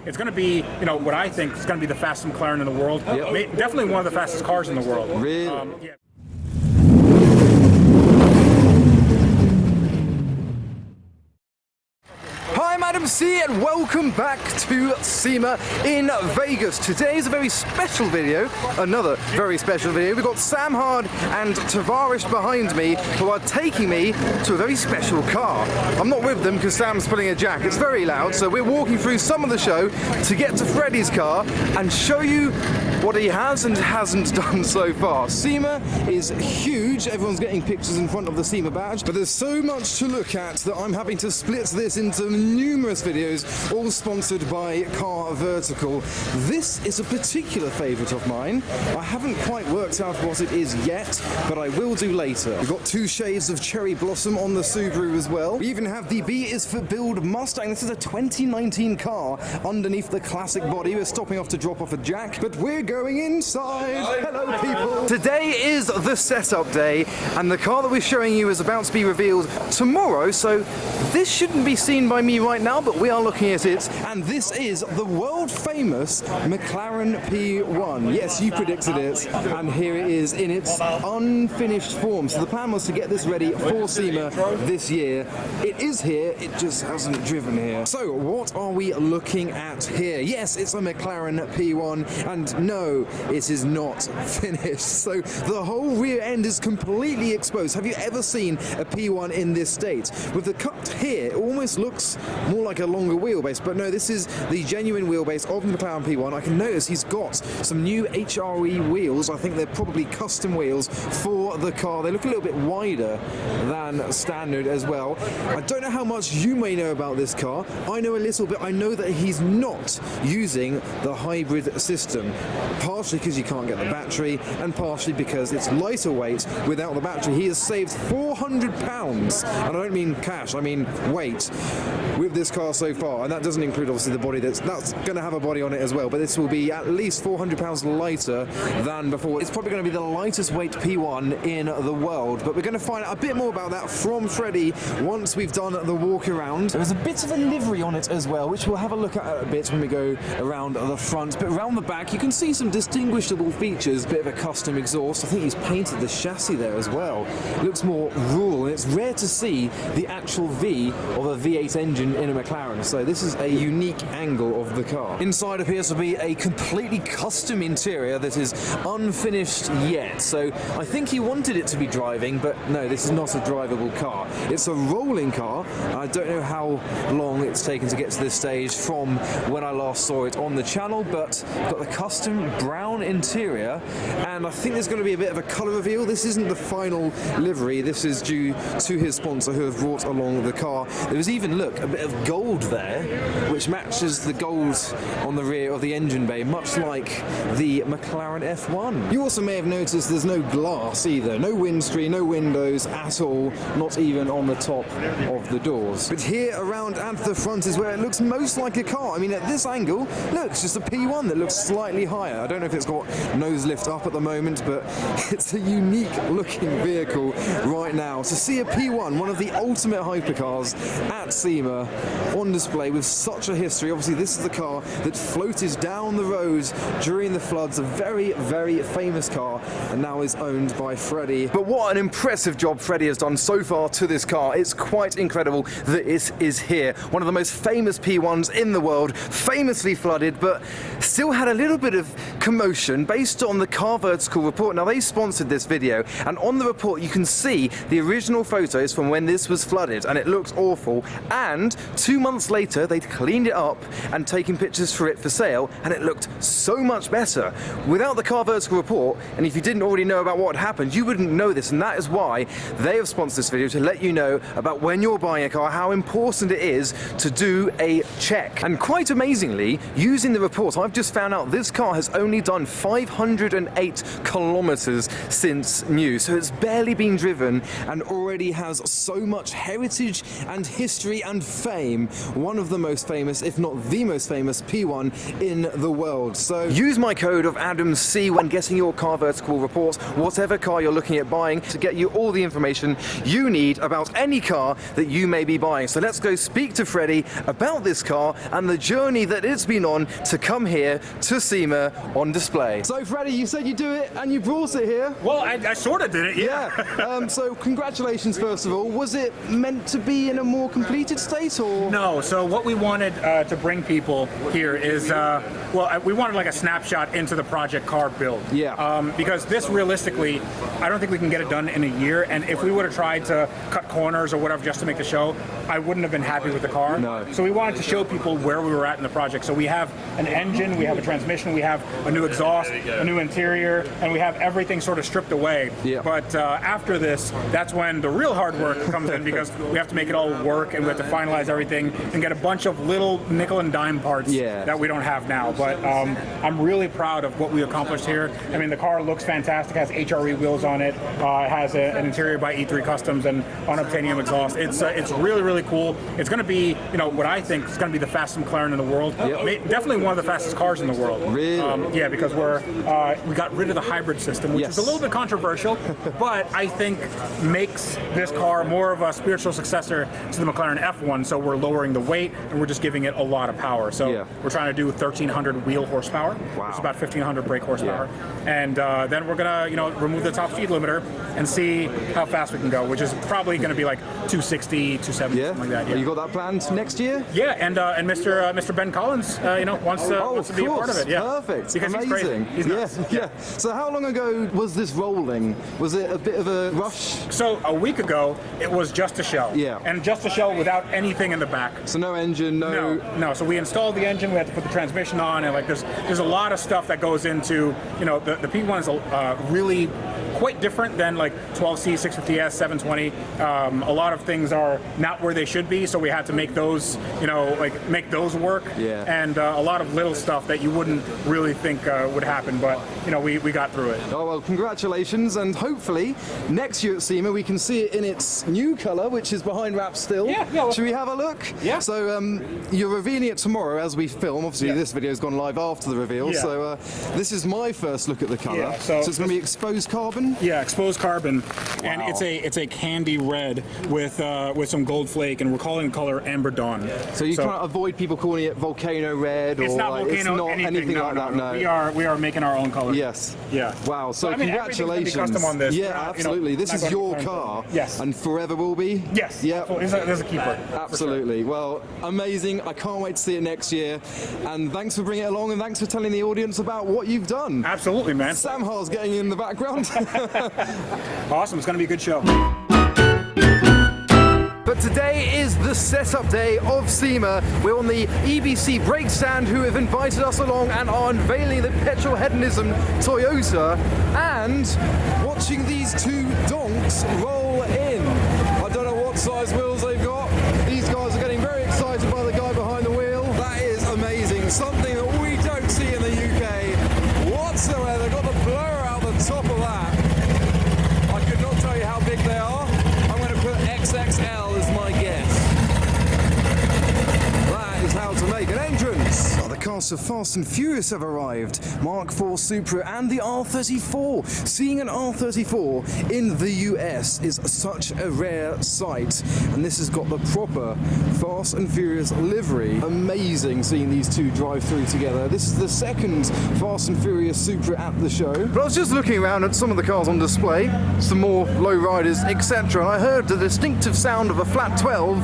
it's going to be, you know, what I think is going to be the fastest McLaren in the world. Definitely one of the fastest cars in the world. Really? Yeah. Hi, Madam C, and welcome back to SEMA in Vegas. Today is a very special video, another very special video. We've got Sam Hard and Tavarish behind me who are taking me to a very special car. I'm not with them because Sam's pulling a jack. It's very loud, so we're walking through some of the show to get to Freddy's car and show you what he has and hasn't done so far. SEMA is huge. Everyone's getting pictures in front of the SEMA badge, but there's so much to look at that I'm having to split this into numerous videos, all sponsored by Car Vertical. This is a particular favourite of mine. I haven't quite worked out what it is yet, but I will do later. We've got two shades of cherry blossom on the Subaru as well. We even have the B is for Build Mustang. This is a 2019 car underneath the classic body. We're stopping off to drop off a jack, but we're going inside. Hello, people. Today is the setup day, and the car that we're showing you is about to be revealed tomorrow, so this shouldn't be seen by me right now, but we are looking at it, and this is the world famous McLaren P1. Yes, you predicted it, and here it is in its unfinished form. So the plan was to get this ready for SEMA this year. It is here, it just hasn't driven here. So what are we looking at here? Yes, it's a McLaren P1, and no, it is not finished. So the whole rear end is completely exposed. Have you ever seen a P1 in this state? With the cut here, it almost looks more like a longer wheelbase, but no, this is the genuine wheelbase of the McLaren P1. I can notice he's got some new HRE wheels. I think they're probably custom wheels for the car. They look a little bit wider than standard as well. I don't know how much you may know about this car. I know a little bit. I know that he's not using the hybrid system, partially because you can't get the battery and partially because it's lighter weight without the battery. He has saved £400, and I don't mean cash, I mean weight, with this car so far, and that doesn't include obviously the body that's going to have a body on it as well, but this will be at least £400 lighter than before. It's probably going to be the lightest weight P1 in the world, but we're going to find out a bit more about that from Freddy once we've done the walk around. There's a bit of a livery on it as well, which we'll have a look at a bit when we go around the front, but around the back you can see some distinguishable features, a bit of a custom exhaust. I think he's painted the chassis there as well. It looks more rural, and it's rare to see the actual V of a V8 engine in a McLaren, so this is a unique angle of the car. Inside appears to be a completely custom interior that is unfinished yet, so I think he wanted it to be driving, but no, this is not a drivable car. It's a rolling car. I don't know how long it's taken to get to this stage from when I last saw it on the channel, but got the custom brown interior, and I think there's going to be a bit of a colour reveal. This isn't the final livery, this is due to his sponsor who have brought along the car. There was even, look, a bit of gold there, which matches the gold on the rear of the engine bay, much like the McLaren F1. You also may have noticed there's no glass either, no windscreen, no windows at all, not even on the top of the doors. But here around at the front is where it looks most like a car. I mean, at this angle, look, it's just a P1 that looks slightly higher. I don't know if it's got nose lift up at the moment, but it's a unique looking vehicle right now. To see a P1, one of the ultimate hypercars at SEMA, on display with such a history. Obviously this is the car that floated down the road during the floods, a very, very famous car, and now is owned by Freddy. But what an impressive job Freddy has done so far to this car. It's quite incredible that it is here. One of the most famous P1s in the world, famously flooded, but still had a little bit of commotion based on the Car Vertical report. Now they sponsored this video, and on the report you can see the original photos from when this was flooded, and it looks awful, and 2 months later they'd cleaned it up and taken pictures for it for sale, and it looked so much better. Without the Car Vertical report, and if you didn't already know about what had happened, you wouldn't know this, and that is why they have sponsored this video, to let you know about when you're buying a car, how important it is to do a check. And quite amazingly, using the report, I've just found out this car has only done 508 kilometers since new, so it's barely been driven and already has so much heritage and history and fame one of the most famous, if not the most famous, P1 in the world. So use my code of AdamC when getting your car vertical reports, whatever car you're looking at buying, to get you all the information you need about any car that you may be buying. So let's go speak to Freddy about this car and the journey that it's been on to come here to SEMA on display. So Freddy, you said you do it and you brought it here. Well, I sort of did it, yeah. So congratulations, first of all. Was it meant to be in a more completed state, or? No, so what we wanted to bring people here is, we wanted like a snapshot into the project car build. Yeah. Because this realistically, I don't think we can get it done in a year, and if we would have tried to cut corners or whatever just to make the show, I wouldn't have been happy with the car. No. So we wanted to show people where we were at in the project. So we have an engine, we have a transmission, we have a new exhaust, a new interior, and we have everything sort of stripped away. Yeah. But after this, that's when the real hard work comes in, because we have to make it all work and we have to finalize everything and get a bunch of little nickel and dime parts that we don't have now. But I'm really proud of what we accomplished here. I mean, the car looks fantastic, has HRE wheels on it, it has an interior by E3 Customs and unobtainium exhaust. It's really, really cool. It's going to be, what I think is going to be the fastest McLaren in the world. Definitely one of the fastest cars in the world. Really? Yeah, because we got rid of the hybrid system, which is a little bit controversial, but I think makes this car more of a spiritual successor to the McLaren F1. So we're lowering the weight and we're just giving it a lot of power. So we're trying to do 1,300 wheel horsepower. Wow. It's about 1,500 brake horsepower. And then we're gonna, remove the top speed limiter and see how fast we can go, which is probably gonna be like 260, 270, something like that. Yeah. You got that planned next year? Yeah, and Mr. Ben Collins, wants to be a part of it. Yeah. Perfect. Because amazing. He's crazy. He's nuts. Yeah. So how long ago was this rolling? Was it a bit of a rush? So a week ago, it was just a shell. Yeah. And just a shell without anything in the back. So no engine, No. So we installed the engine. We had to put the transmission on, and there's a lot of stuff that goes into the P1 is really quite different than like 12C, 650S, 720. A lot of things are not where they should be, so we had to make those make those work. Yeah. And a lot of little stuff that you wouldn't really think would happen, but we got through it. Oh well, congratulations, and hopefully next year at SEMA we can see it in its new colour, which is behind wraps still. Yeah. Should we have a look? Yeah. So you're revealing it tomorrow as we film. Obviously this video's gone live after the reveal. Yeah. So this is my first look at the colour. Yeah, so it's going to be exposed carbon. Yeah, exposed carbon, and Wow. it's a candy red with some gold flake, and we're calling the color Amber Dawn. So you can't avoid people calling it volcano red, It's or not volcano, it's not anything no, like that. No. We are making our own color. Yes. Yeah. Wow. So everything's gonna be congratulations. custom on this. Yeah, We're not, absolutely. This not is going your to car. Yes. And forever will be. Yes. Yeah. There's a keeper. Absolutely. Well, amazing. I can't wait to see it next year. And thanks for bringing it along, and thanks for telling the audience about what you've done. Absolutely, man. Sam Haar's getting in the background. Awesome. It's going to be a good show. But today is the setup day of SEMA. We're on the EBC brake stand, who have invited us along and are unveiling the petrol hedonism Toyota and watching these two donks roll in. I don't know what size wheels they've got. These guys are getting very excited by the guy behind the wheel. That is amazing. Something that we don't see in the UK whatsoever. They've got the blower out the top of that. I could not tell you how big they are. I'm going to put XXL as my guess. That is how to make an entrance. The cast of Fast and Furious have arrived. Mark IV Supra and the R34. Seeing an R34 in the US is such a rare sight. And this has got the proper Fast and Furious livery. Amazing seeing these two drive through together. This is the second Fast and Furious Supra at the show. But I was just looking around at some of the cars on display, some more lowriders, etc. And I heard the distinctive sound of a flat 12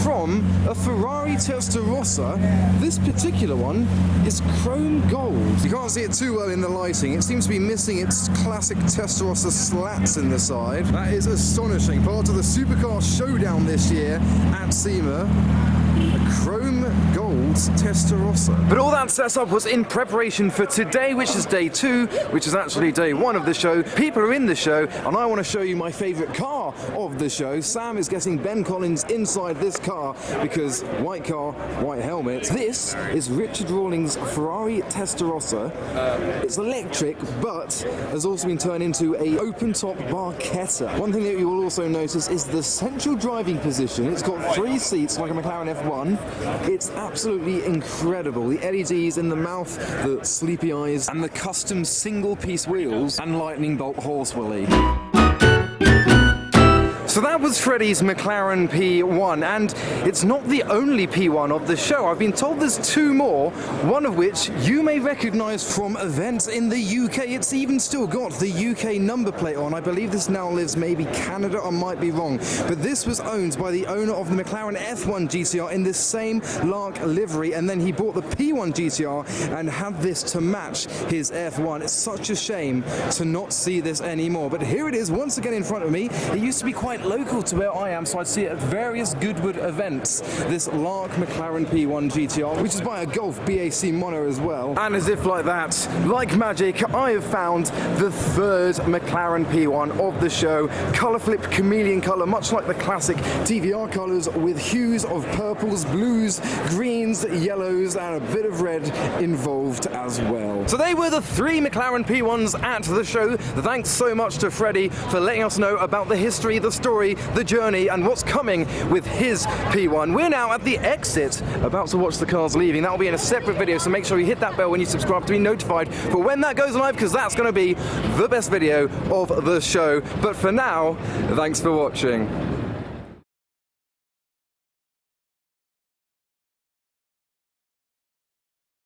from a Ferrari Testarossa. This particular one is chrome gold. You can't see it too well in the lighting. It seems to be missing its classic Testarossa slats in the side. That is astonishing. Part of the Supercar Showdown this year at SEMA. A chrome gold Testarossa. But all that setup was in preparation for today, which is day 2, which is actually day 1 of the show. People are in the show, and I want to show you my favourite car of the show. Sam is getting Ben Collins inside this car because white car, white helmet. This is Richard Rawlings' Ferrari Testarossa. It's electric, but has also been turned into a open-top Barchetta. One thing that you will also notice is the central driving position. It's got 3 seats like a McLaren F1. It's absolutely incredible. The LEDs in the mouth, the sleepy eyes, and the custom single-piece wheels and lightning bolt horse willy. So that was Freddy's McLaren P1, and it's not the only P1 of the show. I've been told there's 2 more, one of which you may recognise from events in the UK. It's even still got the UK number plate on. I believe this now lives maybe Canada, I might be wrong. But this was owned by the owner of the McLaren F1 GTR in this same Lark livery, and then he bought the P1 GTR and had this to match his F1. It's such a shame to not see this anymore. But here it is once again in front of me. It used to be quite local to where I am, so I'd see it at various Goodwood events. This Lark McLaren P1 GTR, which is by a Golf BAC Mono as well. And as if like that, like magic, I have found the 3rd McLaren P1 of the show. Colour flip, chameleon colour, much like the classic TVR colours, with hues of purples, blues, greens, yellows, and a bit of red involved as well. So they were the 3 McLaren P1s at the show. Thanks so much to Freddy for letting us know about the history, the story, the journey, and what's coming with his P1. We're now at the exit, about to watch the cars leaving. That will be in a separate video, so make sure you hit that bell when you subscribe to be notified for when that goes live, because that's going to be the best video of the show. But for now, thanks for watching.